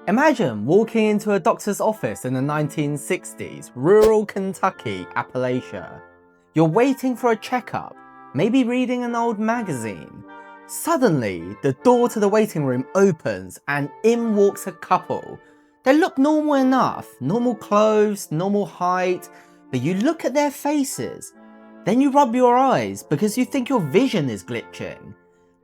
Imagine walking into a doctor's office in the 1960s, rural Kentucky, Appalachia. You're waiting for a checkup, maybe reading an old magazine. Suddenly, the door to the waiting room opens and in walks a couple. They look normal enough, normal clothes, normal height, but you look at their faces. Then you rub your eyes because you think your vision is glitching.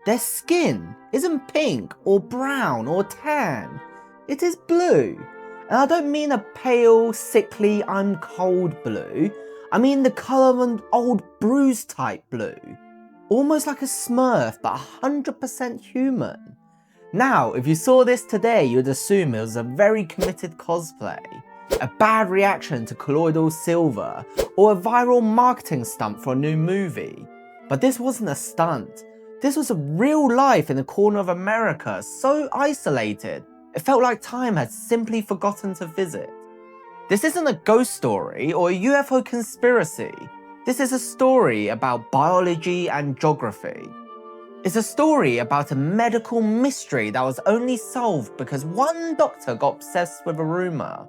Their skin isn't pink or brown or tan. It is blue. And I don't mean a pale, sickly, I'm cold blue. I mean the colour of an old bruise type blue. Almost like a Smurf, but 100% human. Now, if you saw this today, you'd assume it was a very committed cosplay, a bad reaction to colloidal silver, or a viral marketing stunt for a new movie. But this wasn't a stunt. This was a real life in a corner of America, so isolated, it felt like time had simply forgotten to visit. This isn't a ghost story or a UFO conspiracy. This is a story about biology and geography. It's a story about a medical mystery that was only solved because one doctor got obsessed with a rumour.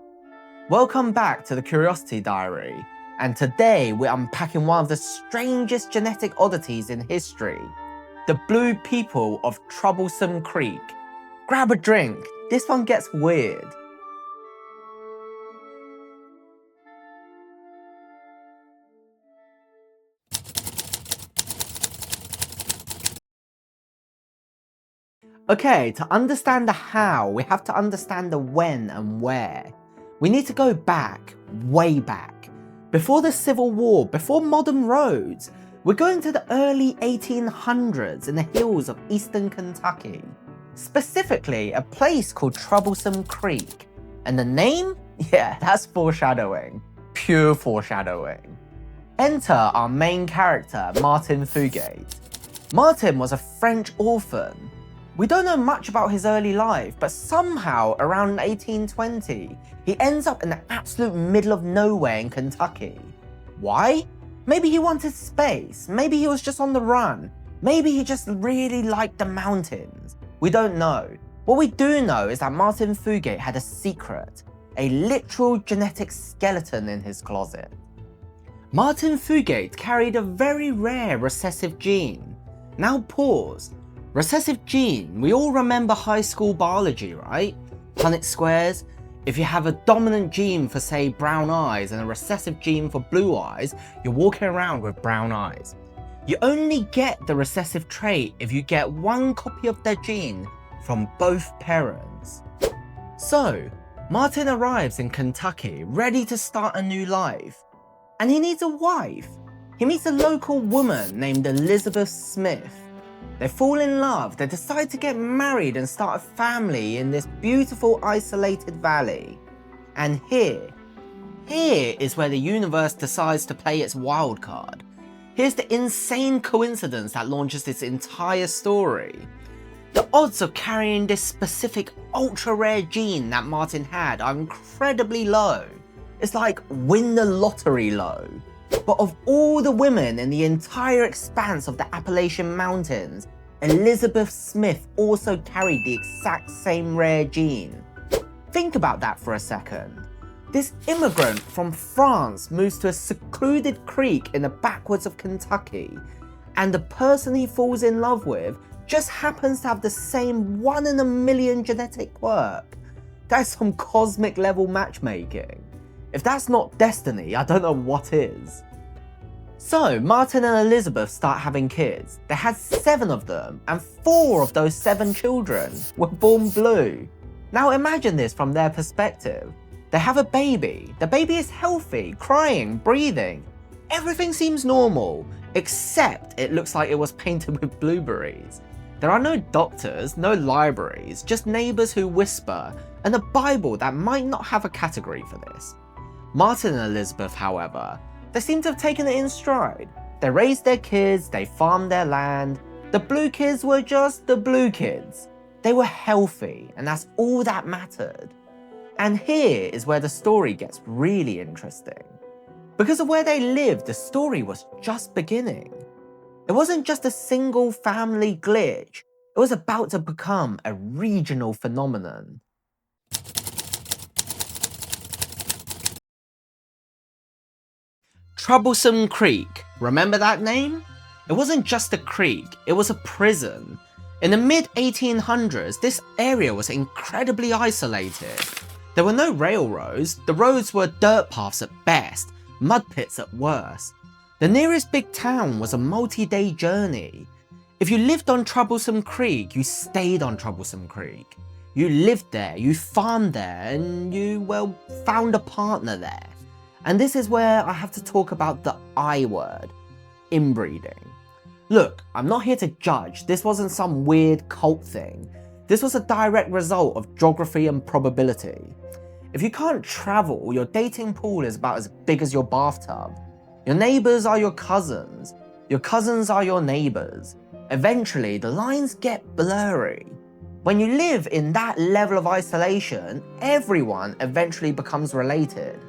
Welcome back to the Curiosity Diary, and today we're unpacking one of the strangest genetic oddities in history, the Blue People of Troublesome Creek. Grab a drink, this one gets weird. Okay, to understand the how, we have to understand the when and where. We need to go back, way back. Before the Civil War, before modern roads, we're going to the early 1800s in the hills of eastern Kentucky. Specifically, a place called Troublesome Creek. And the name? Yeah, that's foreshadowing. Pure foreshadowing. Enter our main character, Martin Fugate. Martin was a French orphan. We don't know much about his early life, but somehow around 1820, he ends up in the absolute middle of nowhere in Kentucky. Why? Maybe he wanted space, maybe he was just on the run, maybe he just really liked the mountains. We don't know. What we do know is that Martin Fugate had a secret, a literal genetic skeleton in his closet. Martin Fugate carried a very rare recessive gene. Now pause. Recessive gene, we all remember high school biology, right? Punnett squares. If you have a dominant gene for, say, brown eyes and a recessive gene for blue eyes, you're walking around with brown eyes. You only get the recessive trait if you get one copy of their gene from both parents. So, Martin arrives in Kentucky ready to start a new life. And he needs a wife. He meets a local woman named Elizabeth Smith. They fall in love, they decide to get married and start a family in this beautiful isolated valley. And here is where the universe decides to play its wild card. Here's the insane coincidence that launches this entire story. The odds of carrying this specific ultra rare gene that Martin had are incredibly low. It's like win the lottery low. But of all the women in the entire expanse of the Appalachian Mountains, Elizabeth Smith also carried the exact same rare gene. Think about that for a second. This immigrant from France moves to a secluded creek in the backwoods of Kentucky, and the person he falls in love with just happens to have the same 1 in a million genetic quirk. That's some cosmic level matchmaking. If that's not destiny, I don't know what is. So, Martin and Elizabeth start having kids. They had 7 of them, and 4 of those 7 children were born blue. Now imagine this from their perspective. They have a baby. The baby is healthy, crying, breathing. Everything seems normal, except it looks like it was painted with blueberries. There are no doctors, no libraries, just neighbours who whisper, and a Bible that might not have a category for this. Martin and Elizabeth, however, they seem to have taken it in stride. They raised their kids, they farmed their land. The blue kids were just the blue kids. They were healthy, and that's all that mattered. And here is where the story gets really interesting. Because of where they lived, the story was just beginning. It wasn't just a single family glitch, it was about to become a regional phenomenon. Troublesome Creek, remember that name? It wasn't just a creek, it was a prison. In the mid-1800s, this area was incredibly isolated. There were no railroads, the roads were dirt paths at best, mud pits at worst. The nearest big town was a multi-day journey. If you lived on Troublesome Creek, you stayed on Troublesome Creek. You lived there, you farmed there, and you, well, found a partner there. And this is where I have to talk about the I word, inbreeding. Look, I'm not here to judge, this wasn't some weird cult thing. This was a direct result of geography and probability. If you can't travel, your dating pool is about as big as your bathtub. Your neighbours are your cousins are your neighbours. Eventually, the lines get blurry. When you live in that level of isolation, everyone eventually becomes related.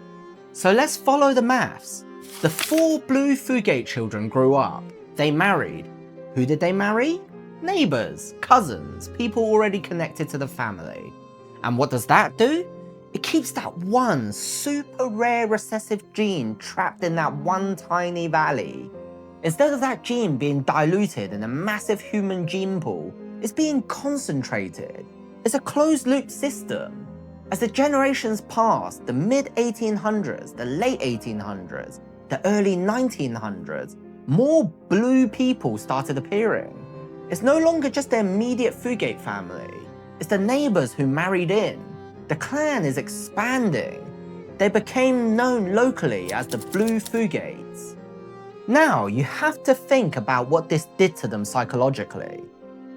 So let's follow the maths. The 4 Blue Fugate children grew up. They married. Who did they marry? Neighbours, cousins, people already connected to the family. And what does that do? It keeps that one super rare recessive gene trapped in that one tiny valley. Instead of that gene being diluted in a massive human gene pool, it's being concentrated. It's a closed loop system. As the generations passed, the mid-1800s, the late 1800s, the early 1900s, more blue people started appearing. It's no longer just the immediate Fugate family, it's the neighbours who married in. The clan is expanding. They became known locally as the Blue Fugates. Now, you have to think about what this did to them psychologically.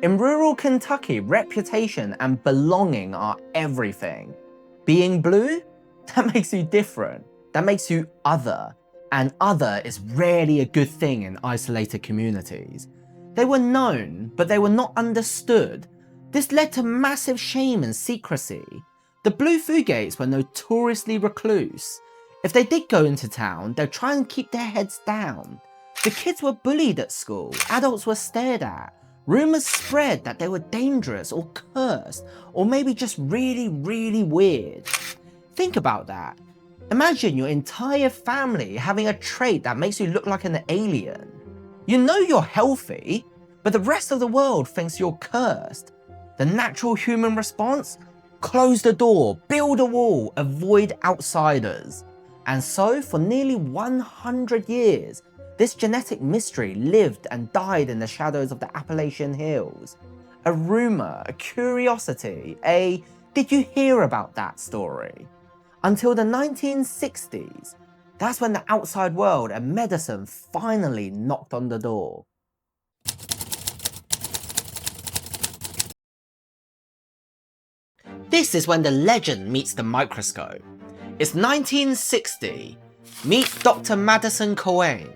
In rural Kentucky, reputation and belonging are everything. Being blue? That makes you different. That makes you other. And other is rarely a good thing in isolated communities. They were known, but they were not understood. This led to massive shame and secrecy. The Blue Fugates were notoriously recluse. If they did go into town, they'd try and keep their heads down. The kids were bullied at school, adults were stared at. Rumours spread that they were dangerous or cursed, or maybe just really, really weird. Think about that. Imagine your entire family having a trait that makes you look like an alien. You know you're healthy, but the rest of the world thinks you're cursed. The natural human response? Close the door, build a wall, avoid outsiders. And so, for nearly 100 years, this genetic mystery lived and died in the shadows of the Appalachian hills. A rumour, a curiosity, a "did you hear about that" story. Until the 1960s, that's when the outside world and medicine finally knocked on the door. This is when the legend meets the microscope. It's 1960. Meet Dr. Madison Cawein.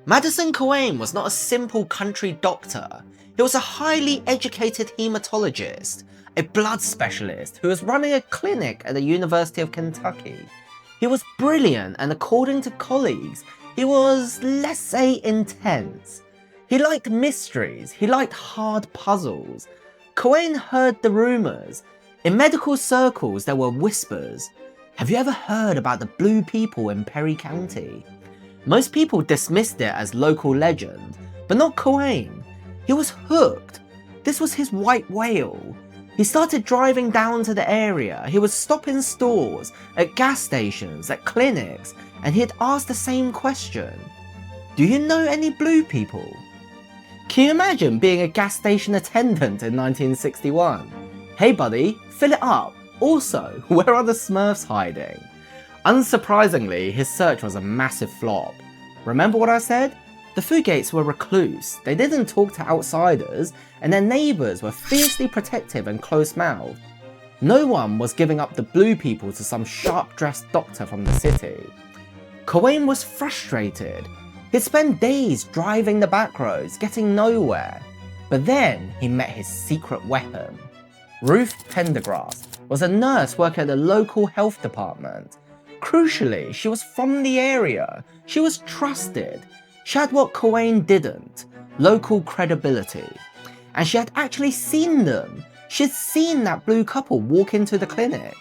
Madison Cawein was not a simple country doctor. He was a highly educated hematologist, a blood specialist who was running a clinic at the University of Kentucky. He was brilliant, and according to colleagues, he was, let's say, intense. He liked mysteries, he liked hard puzzles. Cawein heard the rumours. In medical circles, there were whispers. Have you ever heard about the blue people in Perry County? Most people dismissed it as local legend, but not Cawein. He was hooked. This was his white whale. He started driving down to the area. He would stop in stores, at gas stations, at clinics, and he'd ask the same question. Do you know any blue people? Can you imagine being a gas station attendant in 1961? Hey buddy, fill it up. Also, where are the Smurfs hiding? Unsurprisingly, his search was a massive flop. Remember what I said? The Fugates were recluse, they didn't talk to outsiders, and their neighbours were fiercely protective and close-mouthed. No one was giving up the blue people to some sharp-dressed doctor from the city. Cawein was frustrated. He'd spend days driving the back roads, getting nowhere. But then he met his secret weapon. Ruth Pendergrass was a nurse working at the local health department. Crucially, she was from the area. She was trusted. She had what Cawein didn't, local credibility. And she had actually seen them. She'd seen that blue couple walk into the clinic.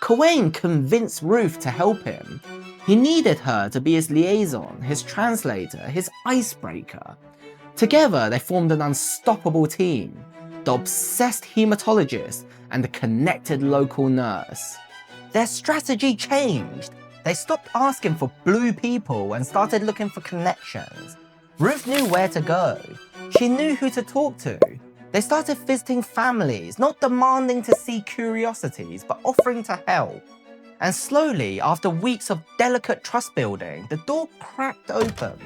Cawein convinced Ruth to help him. He needed her to be his liaison, his translator, his icebreaker. Together, they formed an unstoppable team, the obsessed hematologist and the connected local nurse. Their strategy changed. They stopped asking for blue people and started looking for connections. Ruth knew where to go. She knew who to talk to. They started visiting families, not demanding to see curiosities, but offering to help. And slowly, after weeks of delicate trust building, the door cracked open.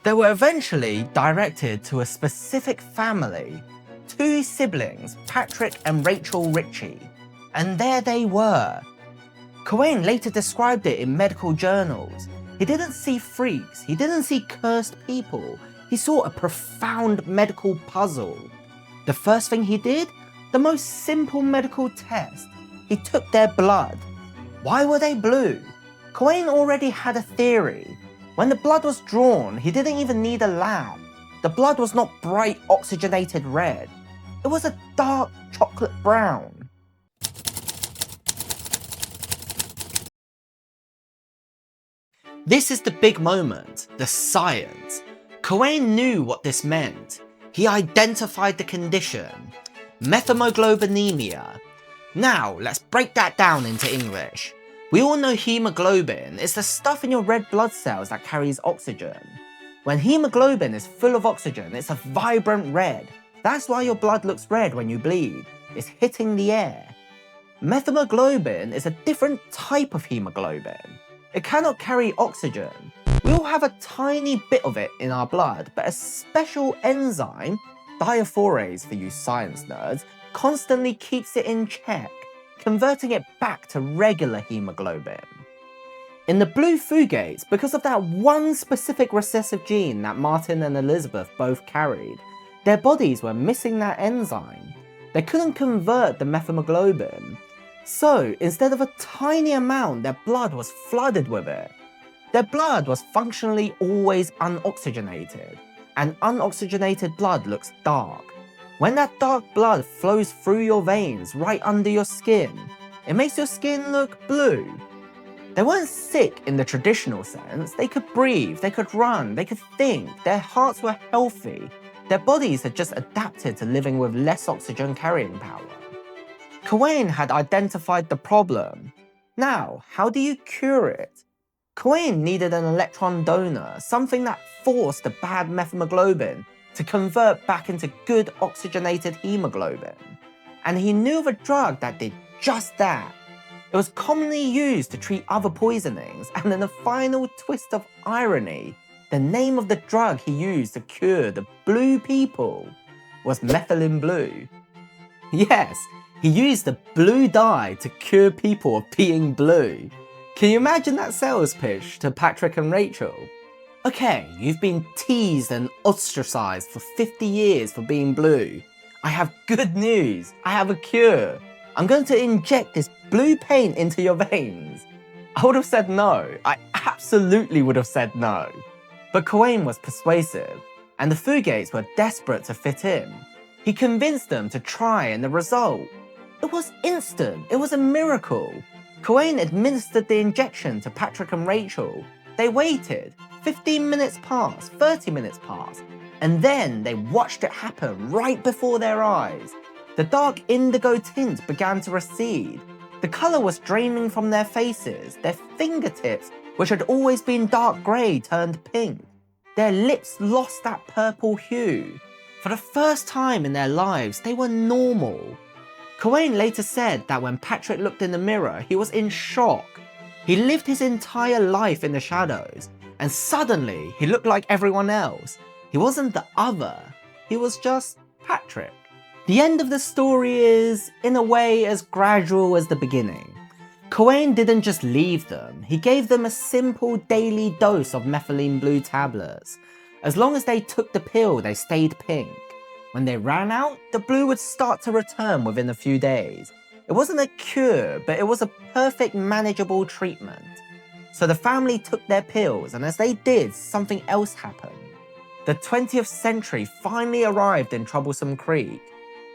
They were eventually directed to a specific family, 2 siblings, Patrick and Rachel Ritchie. And there they were. Cawein later described it in medical journals. He didn't see freaks, he didn't see cursed people, he saw a profound medical puzzle. The first thing he did? The most simple medical test. He took their blood. Why were they blue? Cawein already had a theory. When the blood was drawn, he didn't even need a lab. The blood was not bright oxygenated red. It was a dark chocolate brown. This is the big moment, the science. Cawein knew what this meant. He identified the condition, methemoglobinemia. Now, let's break that down into English. We all know hemoglobin is the stuff in your red blood cells that carries oxygen. When hemoglobin is full of oxygen, it's a vibrant red. That's why your blood looks red when you bleed. It's hitting the air. Methemoglobin is a different type of hemoglobin. It cannot carry oxygen. We all have a tiny bit of it in our blood, but a special enzyme, diaphorase for you science nerds, constantly keeps it in check, converting it back to regular hemoglobin. In the blue Fugates, because of that one specific recessive gene that Martin and Elizabeth both carried, their bodies were missing that enzyme. They couldn't convert the methemoglobin. So, instead of a tiny amount, their blood was flooded with it. Their blood was functionally always unoxygenated, and unoxygenated blood looks dark. When that dark blood flows through your veins right under your skin, it makes your skin look blue. They weren't sick in the traditional sense. They could breathe, they could run, they could think, their hearts were healthy. Their bodies had just adapted to living with less oxygen carrying power. Cawein had identified the problem. Now, how do you cure it? Cawein needed an electron donor, something that forced the bad methemoglobin to convert back into good oxygenated hemoglobin. And he knew of a drug that did just that. It was commonly used to treat other poisonings, and in a final twist of irony, the name of the drug he used to cure the blue people was Methylene Blue. Yes, he used the blue dye to cure people of being blue. Can you imagine that sales pitch to Patrick and Rachel? Okay, you've been teased and ostracized for 50 years for being blue. I have good news. I have a cure. I'm going to inject this blue paint into your veins. I would have said no. I absolutely would have said no. But Cawein was persuasive, and the Fugates were desperate to fit in. He convinced them to try, and the result, it was instant. It was a miracle. Cawein administered the injection to Patrick and Rachel. They waited. 15 minutes passed, 30 minutes passed, and then they watched it happen right before their eyes. The dark indigo tint began to recede. The colour was draining from their faces. Their fingertips, which had always been dark grey, turned pink. Their lips lost that purple hue. For the first time in their lives, they were normal. Cawein later said that when Patrick looked in the mirror, he was in shock. He lived his entire life in the shadows, and suddenly he looked like everyone else. He wasn't the other, he was just Patrick. The end of the story is, in a way, as gradual as the beginning. Cawein didn't just leave them, he gave them a simple daily dose of Methylene Blue tablets. As long as they took the pill, they stayed pink. When they ran out, the blue would start to return within a few days. It wasn't a cure, but it was a perfect manageable treatment. So the family took their pills, and as they did, something else happened. The 20th century finally arrived in Troublesome Creek.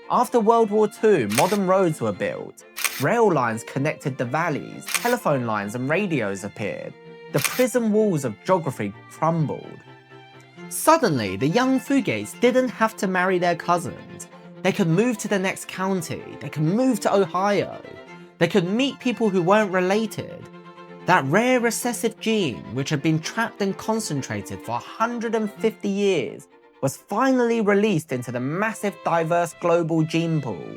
After World War II, modern roads were built. Rail lines connected the valleys, telephone lines and radios appeared. the prison walls of geography crumbled. Suddenly, the young Fugates didn't have to marry their cousins. They could move to the next county, they could move to Ohio, they could meet people who weren't related. That rare recessive gene, which had been trapped and concentrated for 150 years, was finally released into the massive diverse global gene pool.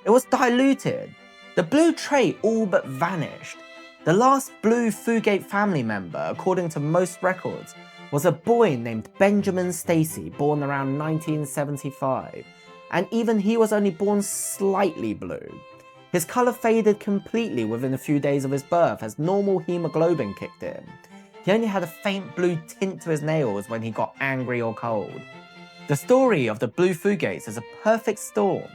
It was diluted. The blue trait all but vanished. The last blue Fugate family member, according to most records, was a boy named Benjamin Stacy, born around 1975, and even he was only born slightly blue. His colour faded completely within a few days of his birth as normal hemoglobin kicked in. He only had a faint blue tint to his nails when he got angry or cold. The story of the blue Fugates is a perfect storm.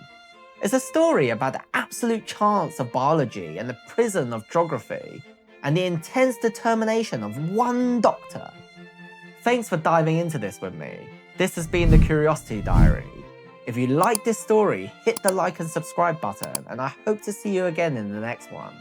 It's a story about the absolute chance of biology and the prison of geography, and the intense determination of one doctor. Thanks for diving into this with me. This has been the Curiosity Diary. If you like this story, hit the like and subscribe button, and I hope to see you again in the next one.